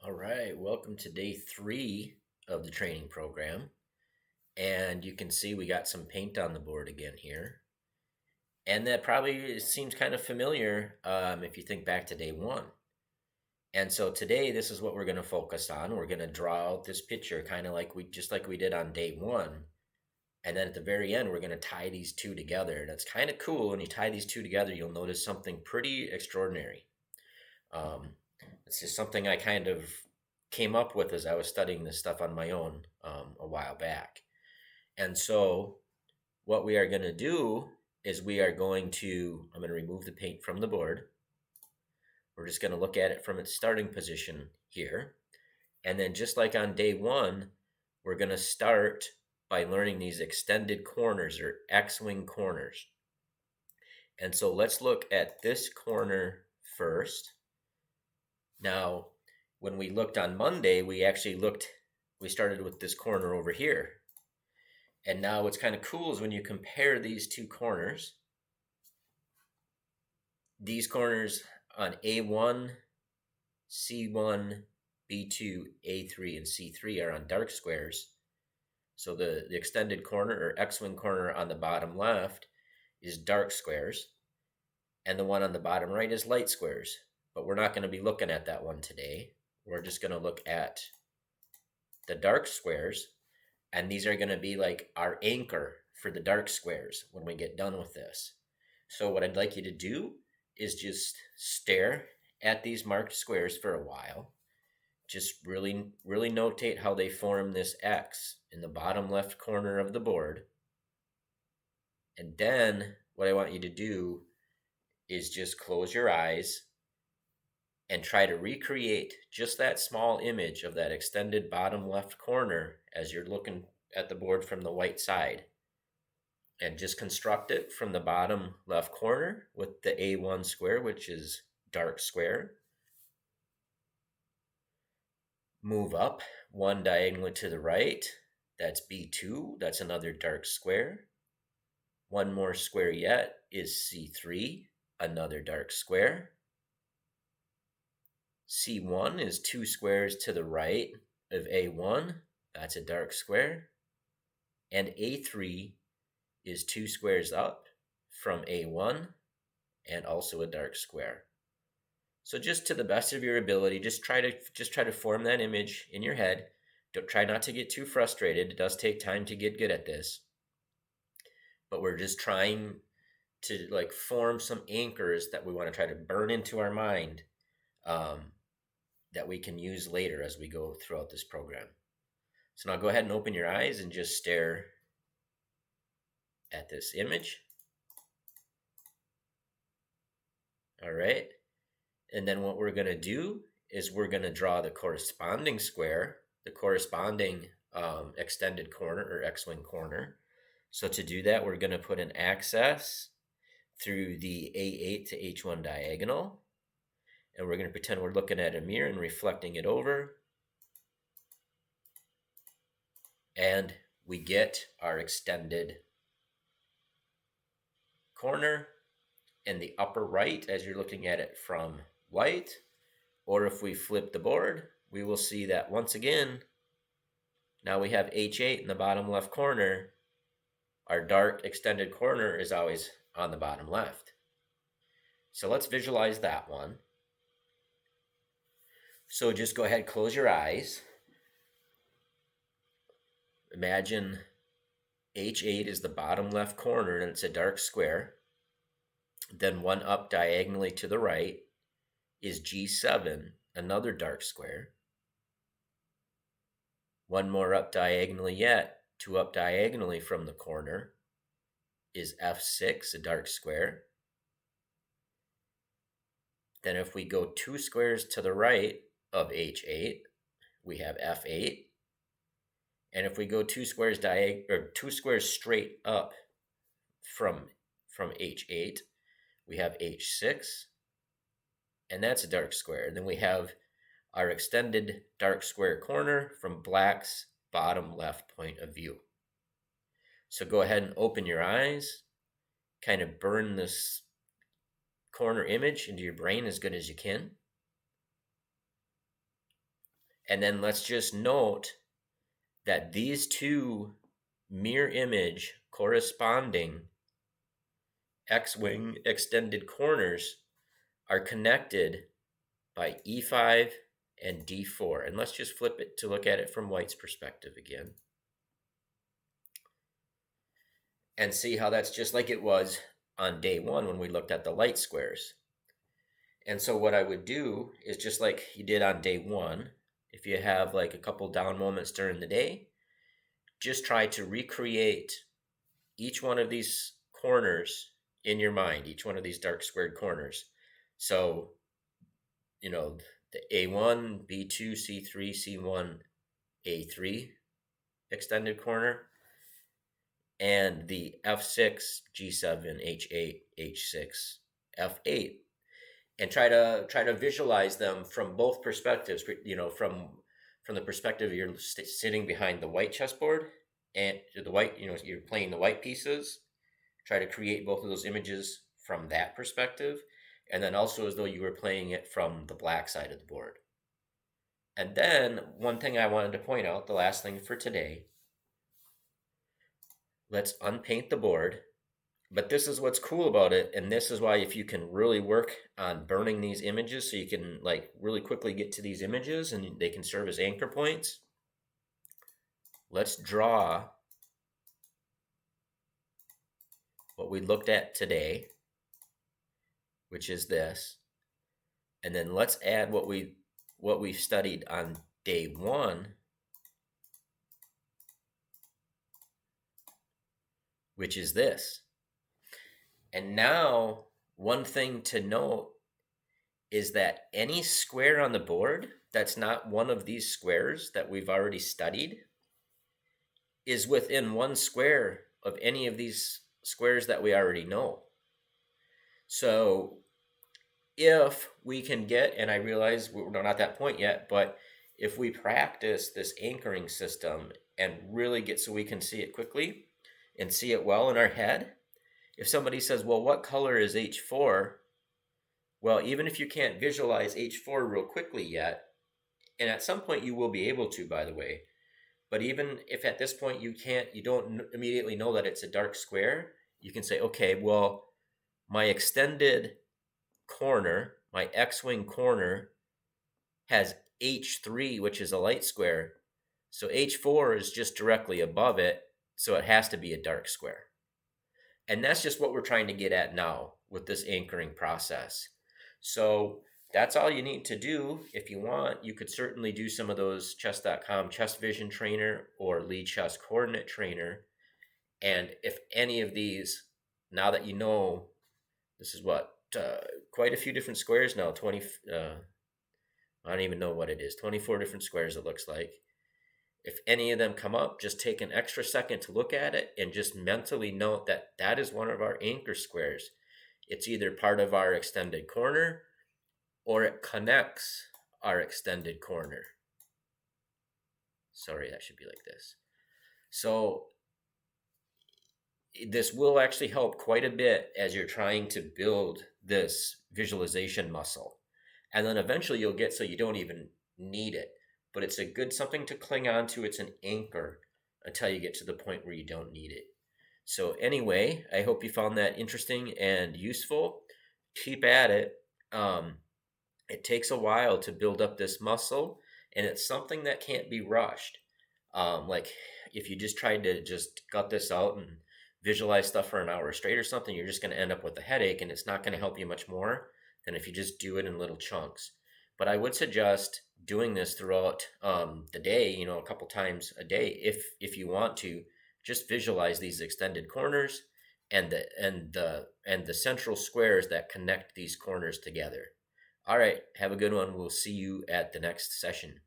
All right, welcome to day 3 of the training program. And you can see we got some paint on the board again here. And that probably seems kind of familiar if you think back to day 1. And so today, this is what we're going to focus on. We're going to draw out this picture kind of like we did on day 1. And then at the very end, we're going to tie these two together. That's kind of cool. When you tie these two together, you'll notice something pretty extraordinary. Um, it's just something I kind of came up with as I was studying this stuff on my own a while back. And so, what we are going to do is I'm going to remove the paint from the board. We're just going to look at it from its starting position here. And then, just like on day 1, we're going to start by learning these extended corners or X-wing corners. And so, let's look at this corner first. Now, when we looked on Monday, we started with this corner over here. And now what's kind of cool is when you compare these two corners, these corners on A1, C1, B2, A3, and C3 are on dark squares. So the extended corner or X-wing corner on the bottom left is dark squares. And the one on the bottom right is light squares. But we're not going to be looking at that one today. We're just going to look at the dark squares, and these are going to be like our anchor for the dark squares when we get done with this. So what I'd like you to do is just stare at these marked squares for a while. Just really notate how they form this X in the bottom left corner of the board. And then what I want you to do is just close your eyes and try to recreate just that small image of that extended bottom left corner as you're looking at the board from the white side. And just construct it from the bottom left corner with the A1 square, which is dark square. Move up one diagonally to the right. That's B2. That's another dark square. One more square yet is C3, another dark square. C1 is 2 squares to the right of A1. That's a dark square. And A3 is 2 squares up from A1 and also a dark square. So just to the best of your ability, just try to form that image in your head. Don't try not to get too frustrated. It does take time to get good at this. But we're just trying to form some anchors that we want to try to burn into our mind that we can use later as we go throughout this program. So now go ahead and open your eyes and just stare at this image. All right. And then what we're going to do is we're going to draw the corresponding square, the corresponding extended corner or X-wing corner. So to do that, we're going to put an access through the A8 to H1 diagonal. And we're going to pretend we're looking at a mirror and reflecting it over. And we get our extended corner in the upper right as you're looking at it from white. Or if we flip the board, we will see that once again, now we have H8 in the bottom left corner. Our dark extended corner is always on the bottom left. So let's visualize that one. So just go ahead, close your eyes. Imagine H8 is the bottom left corner and it's a dark square. Then one up diagonally to the right is G7, another dark square. One more up diagonally yet, 2 up diagonally from the corner is F6, a dark square. Then if we go 2 squares to the right of H8, we have F8. And if we go 2 squares 2 squares straight up from H8, we have H6. And that's a dark square. And then we have our extended dark square corner from black's bottom left point of view. So go ahead and open your eyes, kind of burn this corner image into your brain as good as you can. And then let's just note that these two mirror image corresponding X-wing extended corners are connected by E5 and D4. And let's just flip it to look at it from White's perspective again. And see how that's just like it was on day one when we looked at the light squares. And so what I would do is just like you did on day one, if you have like a couple down moments during the day, just try to recreate each one of these corners in your mind, each one of these dark squared corners. So, you know, the A1, B2, C3, C1, A3 extended corner, and the F6, G7, H8, H6, F8, and try to visualize them from both perspectives. You know, from the perspective you're sitting behind the white chessboard and the white, you know, you're playing the white pieces. Try to create both of those images from that perspective, and then also as though you were playing it from the black side of the board. And then one thing I wanted to point out, the last thing for today, let's unpaint the board. But this is what's cool about it, and this is why if you can really work on burning these images so you can like really quickly get to these images and they can serve as anchor points, let's draw what we looked at today, which is this, and then let's add what we studied on day one, which is this. And now one thing to note is that any square on the board that's not one of these squares that we've already studied is within one square of any of these squares that we already know. So if we can get, and I realize we're not at that point yet, but if we practice this anchoring system and really get so we can see it quickly and see it well in our head, if somebody says, well, what color is H4? Well, even if you can't visualize H4 real quickly yet, and at some point you will be able to, by the way, but even if at this point you don't immediately know that it's a dark square, you can say, okay, well, my extended corner, my X-wing corner, has H3, which is a light square. So H4 is just directly above it, so it has to be a dark square. And that's just what we're trying to get at now with this anchoring process. So that's all you need to do. If you want, you could certainly do some of those chess.com chess vision trainer or lead chess coordinate trainer. And if any of these, now that you know, this is what, quite a few different squares now, 20, I don't even know what it is, 24 different squares it looks like. If any of them come up, just take an extra second to look at it and just mentally note that that is one of our anchor squares. It's either part of our extended corner or it connects our extended corner. Sorry, that should be like this. So this will actually help quite a bit as you're trying to build this visualization muscle. And then eventually you'll get so you don't even need it. But it's a good something to cling on to. It's an anchor until you get to the point where you don't need it. So anyway, I hope you found that interesting and useful. Keep at it. It takes a while to build up this muscle, and it's something that can't be rushed. Like if you just tried to just gut this out and visualize stuff for an hour straight or something, you're just going to end up with a headache, and it's not going to help you much more than if you just do it in little chunks. But I would suggest doing this throughout the day, a couple times a day, if you want to, just visualize these extended corners and the central squares that connect these corners together. All right, have a good one. We'll see you at the next session.